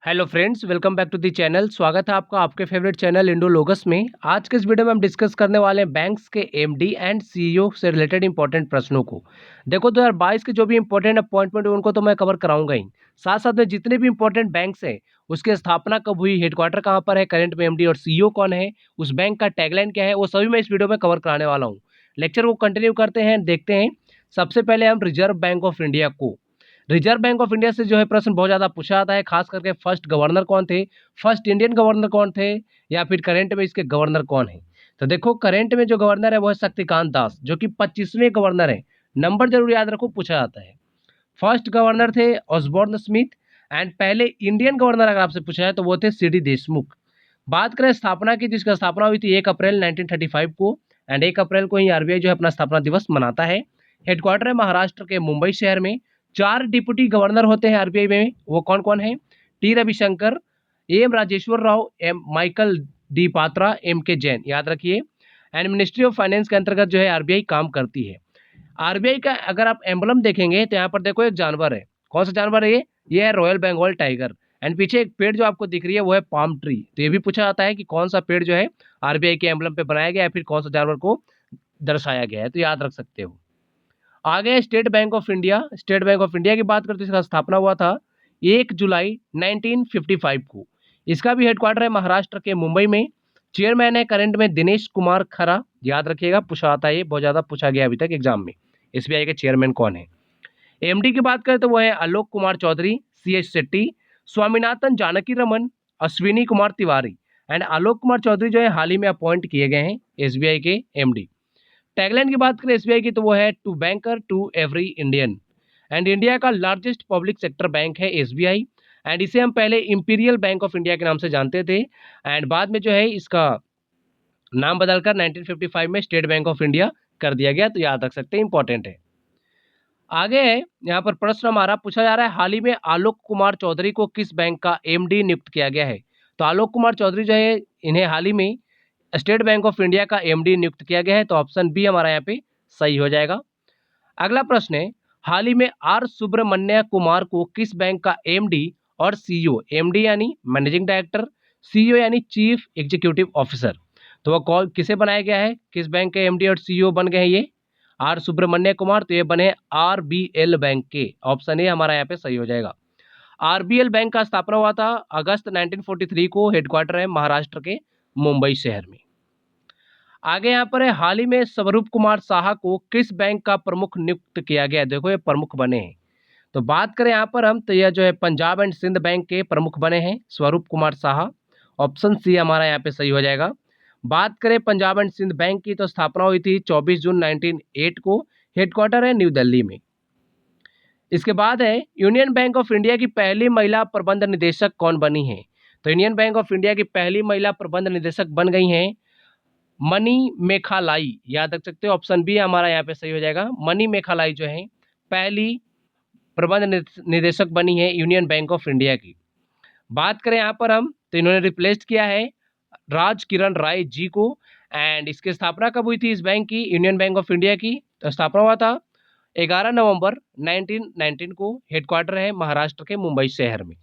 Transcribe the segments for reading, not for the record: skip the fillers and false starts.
Hello friends, welcome back to the channel. स्वागत है आपका आपके फेवरेट चैनल इंडोलॉगस में। आज के इस वीडियो में हम डिस्कस करने वाले हैं बैंक्स के एमडी एंड सीईओ से रिलेटेड इंपॉर्टेंट प्रश्नों को। देखो 2022 के जो भी इंपॉर्टेंट अपॉइंटमेंट है उनको तो मैं कवर कराऊंगा ही, साथ साथ में जितने भी इंपॉर्टेंट बैंक्स हैं उसकी स्थापना कब हुई, हेडक्वार्टर कहाँ पर है, करंट में एमडी और सीईओ कौन है, उस बैंक का टैगलाइन क्या है, वो सभी मैं इस वीडियो में कवर कराने वाला हूँ। लेक्चर को कंटिन्यू करते हैं, देखते हैं। सबसे पहले हम रिजर्व बैंक ऑफ इंडिया को, रिजर्व बैंक ऑफ इंडिया से जो है प्रश्न बहुत ज्यादा पूछा जाता है, खास करके फर्स्ट गवर्नर कौन थे, फर्स्ट इंडियन गवर्नर कौन थे, या फिर करंट में इसके गवर्नर कौन है। तो देखो करंट में जो गवर्नर है वो है शक्तिकांत दास, जो कि 25वें गवर्नर है। नंबर जरूर याद रखो, पूछा जाता है। फर्स्ट गवर्नर थे ऑसबोर्न स्मिथ। एंड पहले इंडियन गवर्नर अगर आपसे पूछा है तो वो थे सीडी देशमुख। बात करें स्थापना की, जिसकी स्थापना हुई थी 1 अप्रैल 1935 को। एंड 1 अप्रैल को ही आरबीआई जो है अपना स्थापना दिवस मनाता है। हेडक्वार्टर है महाराष्ट्र के मुंबई शहर में। 4 डिप्टी गवर्नर होते हैं आरबीआई में, वो कौन कौन है? T Ravishankar, M Rajeshwar Rao, M Michael D Patra, M K Jain, याद रखिए। एंड मिनिस्ट्री ऑफ फाइनेंस के अंतर्गत जो है आरबीआई काम करती है। आरबीआई का अगर आप एम्बलम देखेंगे तो यहाँ पर देखो एक जानवर है। कौन सा जानवर है ये है रॉयल बंगाल टाइगर। एंड पीछे एक पेड़ जो आपको दिख रही है वो है पाम ट्री। तो ये भी पूछा जाता है कि कौन सा पेड़ जो है आरबीआई के एम्बलम पे बनाया गया है, फिर कौन सा जानवर को दर्शाया गया है, तो याद रख सकते हो। आगे state bank of India. State bank of India की बात करते हैं, इसका स्थापना हुआ था 1 जुलाई 1955 को। इसका भी हेडक्वार्टर है महाराष्ट्र के मुंबई में। चेयरमैन है करंट में दिनेश कुमार खरा, याद रखिएगा, पूछा आता है, ये बहुत ज्यादा पूछा गया अभी तक एग्जाम में। एसबीआई के चेयरमैन कौन है? एमडी की बात करें तो वो है आलोक कुमार चौधरी, सीएच शेट्टी, स्वामीनाथन जानकी रमन, अश्विनी कुमार तिवारी। एंड आलोक कुमार चौधरी जो है हाल ही में अपॉइंट किए गए हैं एसबीआई के एमडी। टैगलाइन की बात करें एसबीआई की तो वो है to banker to every Indian. And India का लार्जेस्ट पब्लिक सेक्टर बैंक है एसबीआई। एंड इसे हम पहले इंपीरियल बैंक ऑफ इंडिया के नाम से जानते थे। एंड बाद में जो है इसका नाम बदलकर 1955 में स्टेट बैंक ऑफ इंडिया कर दिया गया, तो याद रख सकते हैं, इंपॉर्टेंट है। आगे है यहाँ पर प्रश्न हमारा पूछा जा रहा है, हाल ही में आलोक कुमार चौधरी को किस बैंक का एमडी नियुक्त किया गया है? तो आलोक कुमार चौधरी जो है इन्हें हाल ही में स्टेट बैंक ऑफ इंडिया का एमडी नियुक्त किया गया है, तो ऑप्शन बी हमारा यहाँ पे सही हो जाएगा। अगला प्रश्न है, हाल ही में आर सुब्रमण्य कुमार को किस बैंक का एमडी और सीईओ, एमडी यानी मैनेजिंग डायरेक्टर, सीईओ यानी चीफ एग्जीक्यूटिव ऑफिसर, तो वह कौन किसे बनाया गया है? किस बैंक के एमडी और सीईओ बन गए हैं ये? आर सुब्रमण्य कुमार, तो ये बने आरबीएल बैंक के। ऑप्शन ए हमारा यहाँ पे सही हो जाएगा। आरबीएल बैंक का स्थापना हुआ था अगस्त 1943 को। हेडक्वार्टर है महाराष्ट्र के मुंबई शहर में। आगे यहाँ पर है, हाल ही में स्वरूप कुमार साहा को किस बैंक का प्रमुख नियुक्त किया गया है? देखो ये प्रमुख बने हैं। तो बात करें यहाँ पर हम, तो यह जो है पंजाब एंड सिंध बैंक के प्रमुख बने हैं स्वरूप कुमार साहा। ऑप्शन सी हमारा यहाँ पे सही हो जाएगा। बात करें पंजाब एंड सिंध बैंक की, तो स्थापना हुई थी 24 जून 1908 को। हेडक्वार्टर है न्यू दिल्ली में। इसके बाद है, यूनियन बैंक ऑफ इंडिया की पहली महिला प्रबंध निदेशक कौन बनी है? तो यूनियन बैंक ऑफ इंडिया की पहली महिला प्रबंध निदेशक बन गई हैं मनी मेघालाई, याद रख सकते हो। ऑप्शन बी हमारा यहाँ पे सही हो जाएगा। मनी मेघालाई जो है पहली प्रबंध निदेशक बनी है यूनियन बैंक ऑफ इंडिया की। बात करें यहाँ पर हम, तो इन्होंने रिप्लेस किया है राज किरण राय जी को। एंड इसकी स्थापना कब हुई थी इस बैंक की, यूनियन बैंक ऑफ इंडिया की? तो स्थापना हुआ था 11 नवंबर 1919 को। हेडक्वार्टर है महाराष्ट्र के मुंबई शहर में।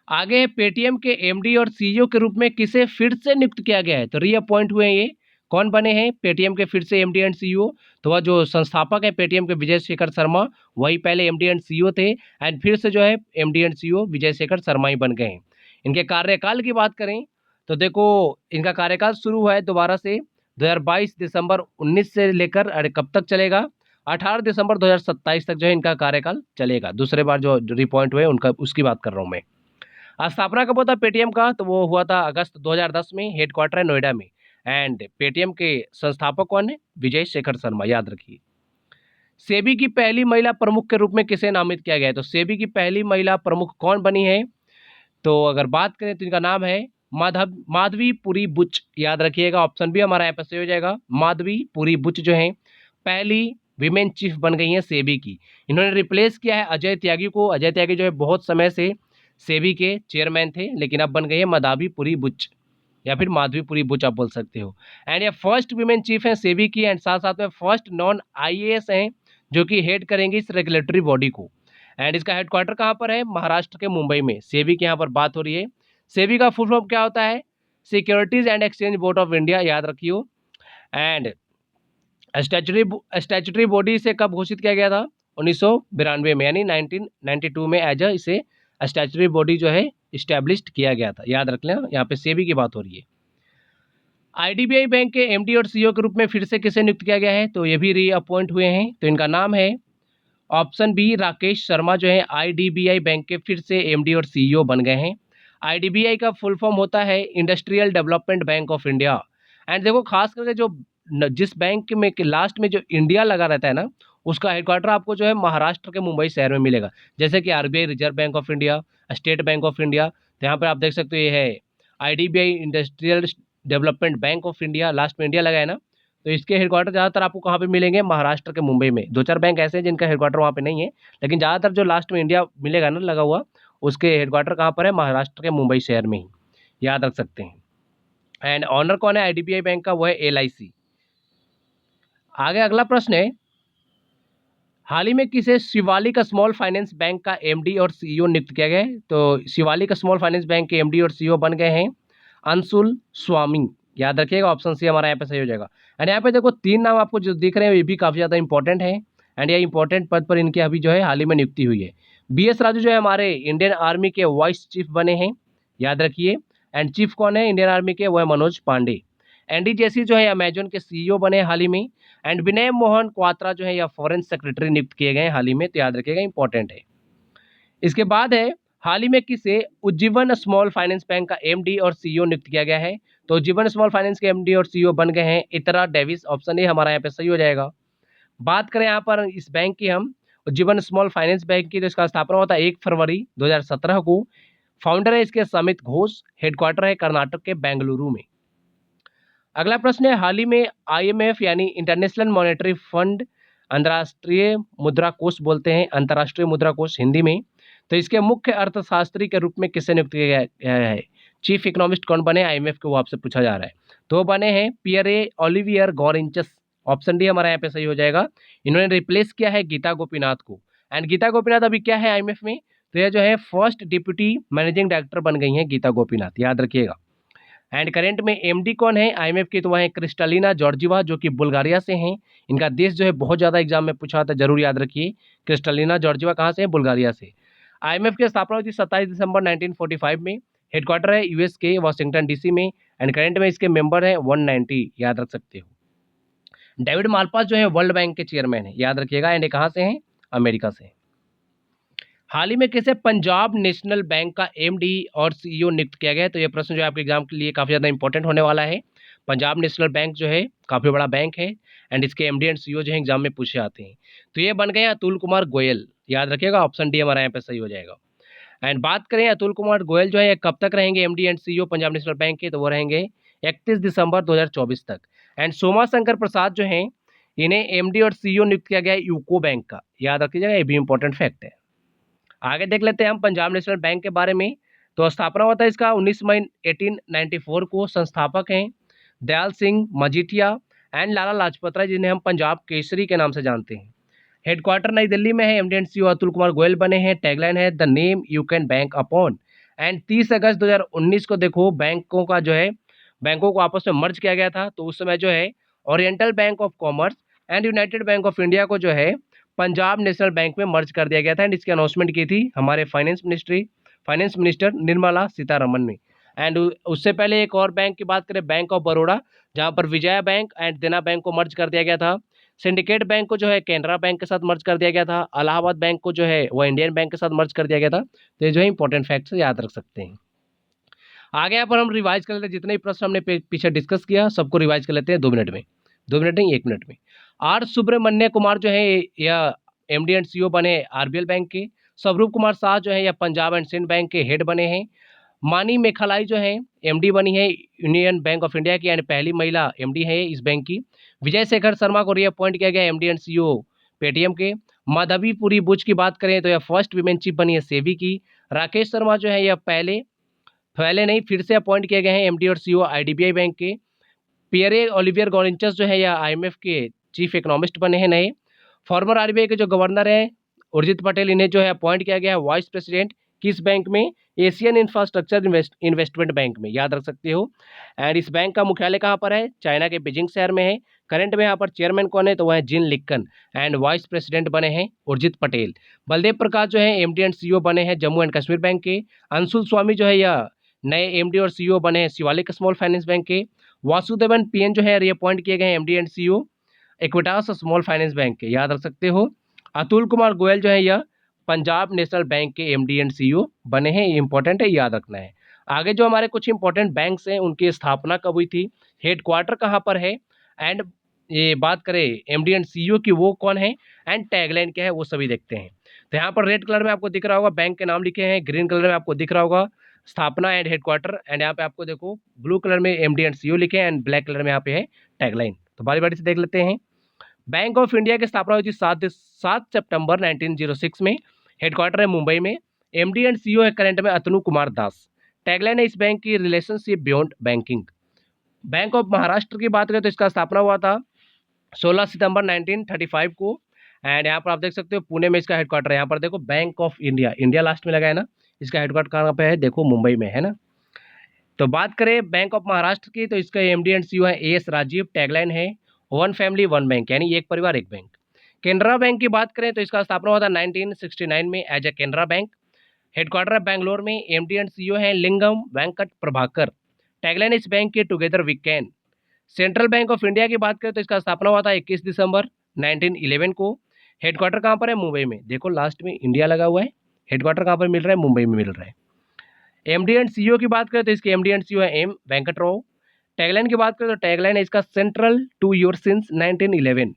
आगे पेटीएम के एमडी और सीईओ के रूप में किसे फिर से नियुक्त किया गया है? तो रीअपॉइंट हुए हैं ये। कौन बने हैं पेटीएम के फिर से एमडी एंड सीईओ? तो वह जो संस्थापक है पेटीएम के विजय शेखर शर्मा, वही पहले एमडी एंड सीईओ थे। एंड फिर से जो है MD and CEO Vijay Shekhar Sharma ही बन गए हैं। इनके कार्यकाल की बात करें तो देखो इनका कार्यकाल शुरू हुआ है दोबारा से 2022 दिसंबर 19 से लेकर, अरे कब तक चलेगा, 18 दिसंबर 2027 तक जो है इनका कार्यकाल चलेगा। दूसरे बार जो रिपॉइंट हुए उनका, उसकी बात कर रहा हूँ मैं। स्थापना कब हुआ था पेटीएम का? तो वो हुआ था अगस्त 2010 में। हेडक्वार्टर है नोएडा में। एंड पेटीएम के संस्थापक कौन है? विजय शेखर शर्मा, याद रखिए। सेबी की पहली महिला प्रमुख के रूप में किसे नामित किया गया है? तो सेबी की पहली महिला प्रमुख कौन बनी है? तो अगर बात करें तो इनका नाम है माधवी पुरी बुच, याद रखिएगा। ऑप्शन बी हमारा यहाँ पर सही हो जाएगा। माधवी पुरी बुच जो है पहली विमेन चीफ बन गई है सेबी की। इन्होंने रिप्लेस किया है अजय त्यागी को। अजय त्यागी जो है बहुत समय से सेबी के चेयरमैन थे, लेकिन अब बन गई है माधवी पुरी बुच, या फिर माधवी पुरी बुच आप बोल सकते हो। एंड ये फर्स्ट विमेन चीफ है सेबी की। एंड साथ साथ में फर्स्ट नॉन आईएएस हैं जो कि हेड करेंगे इस रेगुलेटरी बॉडी को। एंड इसका हेडक्वार्टर कहाँ पर है? महाराष्ट्र के मुंबई में। सेबी की यहाँ पर बात हो रही है। सेबी का फुल फॉर्म क्या होता है? Securities and exchange board of India, याद रखियो। एंड स्टैट्यूटरी बॉडी इसे कब घोषित किया गया था? 1992 में, यानी 1992 में एज इसे स्टैट्यूटरी बॉडी जो है इस्टेब्लिश्ड किया गया था, याद रख लें। यहाँ पे सेबी की बात हो रही है। आईडीबीआई बैंक के एमडी और सीईओ के रूप में फिर से किसे नियुक्त किया गया है? तो ये भी रीअपॉइंट हुए हैं, तो इनका नाम है ऑप्शन बी, राकेश शर्मा जो है आईडीबीआई बैंक के फिर से एमडी और सीईओ बन गए हैं। आईडीबीआई का फुल फॉर्म होता है industrial development bank of India. And देखो खास करके जो जिस बैंक में के लास्ट में जो इंडिया लगा रहता है ना, उसका हेडक्वार्टर आपको जो है महाराष्ट्र के मुंबई शहर में मिलेगा। जैसे कि RBI reserve bank of India, state bank of India, तो यहाँ पर आप देख सकते हो ये है IDBI industrial development bank of India, last में इंडिया लगा है ना, तो इसके हेडक्वार्टर ज़्यादातर आपको कहाँ पे मिलेंगे? महाराष्ट्र के मुंबई में। दो चार बैंक ऐसे हैं जिनका हेडक्वार्टर वहाँ पे नहीं है, लेकिन ज़्यादातर जो लास्ट में इंडिया मिलेगा ना लगा हुआ, उसके हेडक्वार्टर कहाँ पर है? महाराष्ट्र के मुंबई शहर में ही, याद रख सकते हैं। एंड ऑनर कौन है आईडीबीआई बैंक का? वो है एलआईसी। आगे अगला प्रश्न है, हाल ही में किसे शिवालिक स्मॉल फाइनेंस बैंक का एमडी और सीईओ नियुक्त किया गया है? तो शिवालिक स्मॉल फाइनेंस बैंक के एमडी और सीईओ बन गए हैं अंशुल स्वामी, याद रखिएगा। ऑप्शन सी हमारा यहाँ पे सही हो जाएगा। एंड यहाँ पे देखो 3 नाम आपको जो दिख रहे हैं ये भी काफ़ी ज़्यादा इंपॉर्टेंट है। एंड ये इंपॉर्टेंट पद पर इनकी अभी जो है हाल ही में नियुक्ति हुई है। बीएस राजू जो है हमारे इंडियन आर्मी के वाइस चीफ बने हैं, याद रखिए। एंड चीफ कौन है इंडियन आर्मी के? वो है मनोज पांडे। एनडी जेसी जो है अमेजोन के सीईओ बने हाल ही में। एंड विनय मोहन क्वात्रा जो है या फॉरेन सेक्रेटरी नियुक्त किए गए हैं हाल ही में, तो याद रखिएगा, इंपॉर्टेंट है। इसके बाद है हाल ही में किसे उज्जीवन स्मॉल फाइनेंस बैंक का एमडी और सीईओ नियुक्त किया गया है? तो उज्जीवन स्मॉल फाइनेंस के एमडी और सीईओ बन गए हैं इतरा डेविस। ऑप्शन ए हमारा यहाँ पे सही हो जाएगा। बात करें यहाँ पर इस बैंक की, हम उज्जीवन स्मॉल फाइनेंस बैंक की, तो इसका स्थापना होता है 1 फरवरी 2017 को। फाउंडर है इसके समित घोष। हेडक्वार्टर है कर्नाटक के बेंगलुरु में। अगला प्रश्न है, हाल ही में आईएमएफ यानी इंटरनेशनल मॉनेटरी फंड, अंतर्राष्ट्रीय मुद्रा कोष बोलते हैं, अंतर्राष्ट्रीय मुद्रा कोष हिंदी में, तो इसके मुख्य अर्थशास्त्री के रूप में किसे नियुक्त किया गया है? चीफ इकोनॉमिस्ट कौन बने आईएमएफ के, वो आपसे पूछा जा रहा है। तो वो बने हैं पियरे ओलिवियर गॉरेंचस। ऑप्शन डी हमारा यहाँ पे सही हो जाएगा। इन्होंने रिप्लेस किया है गीता गोपीनाथ को। एंड गीता गोपीनाथ अभी क्या है आईएमएफ में? तो ये जो है फर्स्ट डिप्यूटी मैनेजिंग डायरेक्टर बन गई हैं गीता गोपीनाथ, याद रखिएगा। एंड करेंट में एमडी कौन है आईएमएफ की? तो वह है क्रिस्टलिना जॉर्जिवा, जो कि बुल्गारिया से हैं। इनका देश जो है बहुत ज़्यादा एग्जाम में पूछा था, जरूर याद रखिए। क्रिस्टलिना जॉर्जिवा कहाँ से है? बुल्गारिया से। आईएमएफ की स्थापना हुई थी 27 दिसंबर 1945 में। हेडक्वार्टर है यूएस के वाशिंगटन डीसी में। एंड करेंट में इसके मेंबर हैं 190, याद रख सकते हो। डेविड मालपास जो है वर्ल्ड बैंक के चेयरमैन है, याद रखिएगा। एंड कहाँ से हैं? अमेरिका से। हाल ही में किसे पंजाब नेशनल बैंक का एमडी और सीईओ नियुक्त किया गया है? तो ये प्रश्न जो है आपके एग्जाम के लिए काफ़ी ज़्यादा इंपॉर्टेंट होने वाला है। पंजाब नेशनल बैंक जो है काफ़ी बड़ा बैंक है। एंड इसके एमडी एंड सीईओ जो है एग्जाम में पूछे आते हैं। तो ये बन गए अतुल कुमार गोयल, याद रखिएगा। ऑप्शन डी हमारा यहाँ पे सही हो जाएगा। एंड बात करें अतुल कुमार गोयल जो है ये कब तक रहेंगे MD and CEO Punjab national bank के? तो वो रहेंगे 31 दिसंबर 2024 तक। एंड सोमा शंकर प्रसाद जो हैं इन्हें एमडी और सीईओ नियुक्त किया गया है यूको बैंक का, याद रखिएगा, ये भी इंपॉर्टेंट फैक्ट है। आगे देख लेते हैं हम पंजाब नेशनल बैंक के बारे में। तो स्थापना होता है इसका 19 मई 1894 को। संस्थापक हैं दयाल सिंह मजीठिया एंड लाला लाजपत राय, जिन्हें हम पंजाब केसरी के नाम से जानते हैं। हेडक्वार्टर नई दिल्ली में है। MD and CEO Atul Kumar Goyal बने हैं। टैगलाइन है the name you can bank upon. And 30 अगस्त 2019 को देखो बैंकों का जो है बैंकों को आपस में मर्ज किया गया था। तो उस समय जो है oriental bank of commerce and United bank of India को जो है पंजाब नेशनल बैंक में मर्ज कर दिया गया था। एंड इसकी अनाउंसमेंट की थी हमारे फाइनेंस मिनिस्टर निर्मला सीतारमन ने। एंड उससे पहले एक और बैंक की बात करें, बैंक ऑफ बड़ौदा, जहां पर विजया बैंक एंड देना बैंक को मर्ज कर दिया गया था। सिंडिकेट बैंक को जो है कैनरा बैंक के साथ मर्ज कर दिया गया था। इलाहाबाद बैंक को जो है वो इंडियन बैंक के साथ मर्ज कर दिया गया था। तो ये जो है इंपॉर्टेंट फैक्ट्स याद रख सकते हैं। आगे यहाँ पर हम रिवाइज कर लेते हैं, जितने भी प्रश्न हमने पीछे डिस्कस किया सबको रिवाइज कर लेते हैं 2 मिनट में, 2 मिनट नहीं 1 मिनट में। आर सुब्रमण्य कुमार जो है या एमडी एंड सीईओ बने आरबीएल बैंक के। स्वरूप कुमार शाह जो है या पंजाब एंड सिंध बैंक के हेड बने हैं। मानी मेघालाई जो है एमडी बनी है यूनियन बैंक ऑफ इंडिया की, एंड पहली महिला एमडी है इस बैंक की। विजय शेखर शर्मा को रीअपॉइंट किया गया एमडी एंड सीईओ पेटीएम के। माधवी पुरी बुच की बात करें तो यह फर्स्ट वीमेन चीफ बनी है सेबी की। राकेश शर्मा जो है यह पहले नहीं फिर से अपॉइंट किए गए हैं एमडी और सीईओ आईडीबीआई बैंक के। पियरे ओलिवियर गॉरेंचस जो है या आईएमएफ के चीफ इकोनॉमिस्ट बने हैं नए। फॉर्मर आरबीआई के जो गवर्नर हैं उर्जित पटेल, इन्हें जो है अपॉइंट किया गया है वाइस प्रेसिडेंट किस बैंक में? एशियन इंफ्रास्ट्रक्चर इन्वेस्टमेंट बैंक में, याद रख सकते हो। एंड इस बैंक का मुख्यालय कहाँ पर है? चाइना के बीजिंग शहर में है। करंट में यहाँ पर चेयरमैन कौन है? तो वह है जिन लिक्कन। एंड वाइस प्रेसिडेंट बने हैं उर्जित पटेल। बलदेव प्रकाश जो है एमडी एंड सीईओ बने हैं जम्मू एंड कश्मीर बैंक के। अंशुल स्वामी जो है यह नए एमडी और सीईओ बने हैं शिवालिक स्मॉल फाइनेंस बैंक के। वासुदेवन पीएन जो है रिअपॉइंट किए गए हैं MD and CEO Equitas small finance bank के, याद रख सकते हो। अतुल कुमार गोयल जो है यह पंजाब नेशनल बैंक के एमडी एंड सीईओ बने हैं, ये इंपॉर्टेंट है, याद रखना है। आगे जो हमारे कुछ इंपॉर्टेंट बैंक्स हैं उनकी स्थापना कब हुई थी, हेडक्वार्टर कहाँ पर है, एंड ये बात करें एमडी एंड सीईओ की वो कौन है, एंड टैगलाइन क्या है, वो सभी देखते हैं। तो यहाँ पर रेड कलर में आपको दिख रहा होगा बैंक के नाम लिखे हैं, ग्रीन कलर में आपको दिख रहा होगा स्थापना एंड हेडक्वार्टर, एंड यहाँ पे आपको देखो ब्लू कलर में एमडी एंड सीईओ लिखे हैं एंड ब्लैक कलर में यहाँ पे है टैगलाइन। तो बारी बारी से देख लेते हैं। बैंक ऑफ इंडिया की स्थापना हुई थी 7 सितंबर 1906 में। हेडक्वार्टर है मुंबई में। एमडी एंड सीईओ है करंट में अतनु कुमार दास। टैगलाइन है इस बैंक की relationship beyond banking. Bank of Maharashtra की बात करें तो इसका स्थापना हुआ था 16 सितंबर 1935 को। एंड यहाँ पर आप देख सकते हो पुणे में इसका हेडक्वार्टर है। यहाँ पर देखो bank of India, India last में लगा है ना, इसका हेडक्वार्टर कहाँ पे है? देखो मुंबई में है ना। तो बात करें बैंक ऑफ महाराष्ट्र की तो इसका एमडी एंड सीईओ है एस राजीव। टैगलाइन है वन फैमिली वन बैंक, यानी एक परिवार एक बैंक। केनरा बैंक की बात करें तो इसका स्थापना हुआ था 1969 में as a Canara bank. Headquarter है बैंगलोर में। एमडी एंड सीईओ है लिंगम वेंकट प्रभाकर। टैगलाइन इस बैंक की together we can. Central bank of India की बात करें तो इसका स्थापना हुआ था 21 दिसंबर 1911 को। हेडक्वार्टर कहाँ पर है? मुंबई में। देखो लास्ट में इंडिया लगा हुआ है, हेडक्वार्टर कहाँ पर मिल रहा है? मुंबई में मिल रहा है। एमडी एंड सीईओ की बात करें तो इसके एमडी एंड सीईओ है एम वेंकट राव। टैगलाइन की बात करें तो टैगलाइन है इसका central to your since 1911।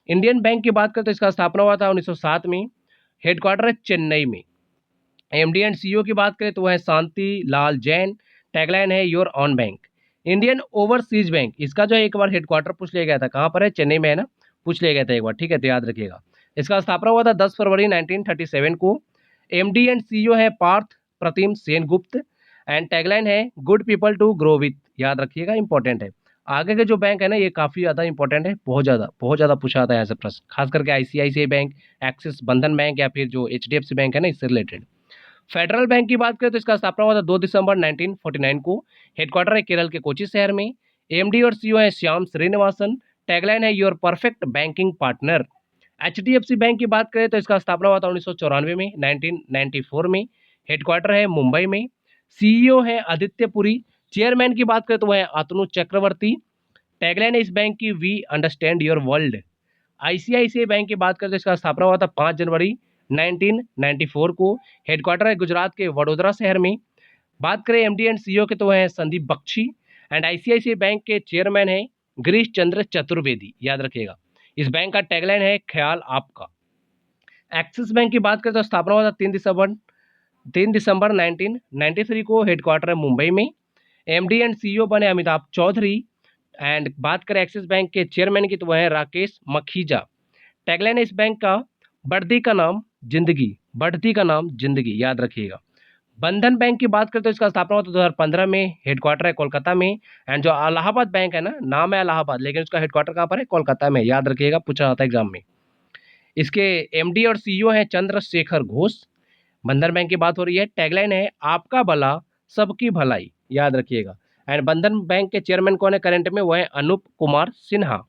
Indian bank की बात करें तो इसका स्थापना हुआ था 1907 में। हेडक्वार्टर है चेन्नई में। एमडी एंड सीईओ की बात करें तो वह है शांति लाल जैन। टैगलाइन है your on bank. Indian overseas bank, इसका जो है एक बार हेडक्वार्टर पूछ लिया गया था, कहाँ पर है? चेन्नई में है ना, पूछ लिया गया था एक बार, ठीक है, तो याद रखिएगा। इसका स्थापना हुआ था 10 फरवरी 1937 को। एमडी एंड सीईओ है पार्थ प्रतिम सेनगुप्त। एंड टैगलाइन है good people to grow with, याद रखिएगा, इंपॉर्टेंट है। आगे के जो बैंक है ना ये काफ़ी ज़्यादा इंपॉर्टेंट है, बहुत ज़्यादा पूछा आता है यहाँ से प्रश्न, खास करके आईसीआईसीआई बैंक, एक्सिस बंधन बैंक या फिर जो एचडीएफसी बैंक है ना, इससे रिलेटेड। फेडरल बैंक की बात करें तो इसका स्थापना हुआ था 2 दिसंबर 1949 को। हेडक्वार्टर है केरल के कोची शहर में। एमडी और सीईओ है श्याम श्रीनिवासन। टैगलाइन है your perfect banking partner. HDFC bank की बात करें तो इसका स्थापना हुआ था 1994 में, 1994 में। हेडक्वार्टर है मुंबई में। सीईओ है आदित्य पुरी। चेयरमैन की बात करें तो वह है अतनु चक्रवर्ती। टैगलाइन है इस बैंक की we understand your world. ICICI bank की बात करें तो इसका स्थापना हुआ था 5 जनवरी 1994 को। हेडक्वार्टर है गुजरात के वडोदरा शहर में। बात करें एमडी एंड सीईओ के तो वह है Sandeep Bakshi. And ICICI bank के चेयरमैन है गिरीश चंद्र चतुर्वेदी, याद रखिएगा। इस बैंक का टैगलाइन है ख्याल आपका। एक्सिस बैंक की बात करें तो स्थापना हुआ था 3 दिसंबर 1993 को। हेडक्वार्टर है मुंबई में। एमडी एंड सीईओ बने अमिताभ चौधरी। एंड बात करें एक्सिस बैंक के चेयरमैन की तो वह है राकेश मखीजा। टैगलाइन है इस बैंक का बढ़ती का नाम जिंदगी, बढ़ती का नाम जिंदगी, याद रखिएगा। बंधन बैंक की बात करें तो इसका स्थापना हुआ था 2015 में। हेडक्वार्टर है कोलकाता में। एंड जो इलाहाबाद बैंक है ना, नाम है इलाहाबाद लेकिन उसका हेडक्वार्टर कहाँ पर है? कोलकाता में, याद रखिएगा, पूछा जाता है एग्जाम में। इसके एमडी और सीईओ हैं चंद्रशेखर घोष। बंधन बैंक की बात हो रही है। टैगलाइन है आपका भला सबकी भलाई, याद रखिएगा। एंड बंधन बैंक के चेयरमैन कौन है करंट में? वो है अनूप कुमार सिन्हा।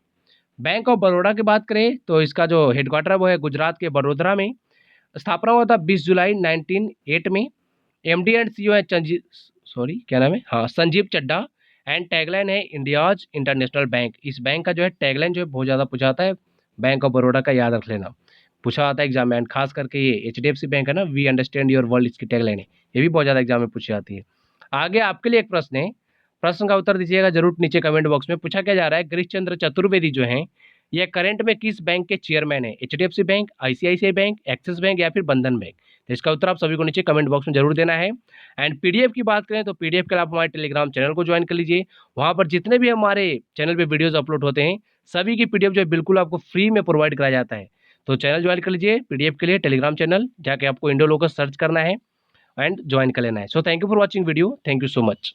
बैंक ऑफ बड़ौदा की बात करें तो इसका जो हेडक्वार्टर है वो है गुजरात के बड़ोदरा में। स्थापना हुआ था 20 जुलाई 1908 में। एमडी एंड सीईओ है संजीव चड्डा। एंड टैगलाइन है इंडियाज इंटरनेशनल बैंक। इस बैंक का जो है टैगलाइन जो है बहुत ज़्यादा पूछा आता है, बैंक ऑफ बड़ौदा का, याद रख लेना, पूछा आता है एग्जाम में। एंड खास करके ये एचडीएफसी बैंक है ना, वी अंडरस्टैंड योर वर्ल्ड, इसकी टैगलाइन है, ये भी बहुत ज़्यादा एग्जाम में पूछी जाती है। आगे आपके लिए एक प्रश्न है, प्रश्न का उत्तर दीजिएगा जरूर नीचे कमेंट बॉक्स में। पूछा क्या जा रहा है, गिरीश चंद्र चतुर्वेदी जो हैं ये करंट में किस बैंक के चेयरमैन है? HDFC bank, ICICI bank, axis bank या फिर बंधन बैंक? तो इसका उत्तर आप सभी को नीचे कमेंट बॉक्स में जरूर देना है। एंड पीडीएफ की बात करें तो पीडीएफ के लिए आप हमारे टेलीग्राम चैनल को ज्वाइन कर लीजिए। वहाँ पर जितने भी हमारे चैनल पे वीडियोस अपलोड होते हैं सभी की पीडीएफ जो है बिल्कुल आपको फ्री में प्रोवाइड कराया जाता है। तो चैनल ज्वाइन कर लीजिए पीडीएफ के लिए, टेलीग्राम चैनल जाके आपको इंडो लोकस सर्च करना है एंड ज्वाइन कर लेना है। So thank you for watching video, thank you so much.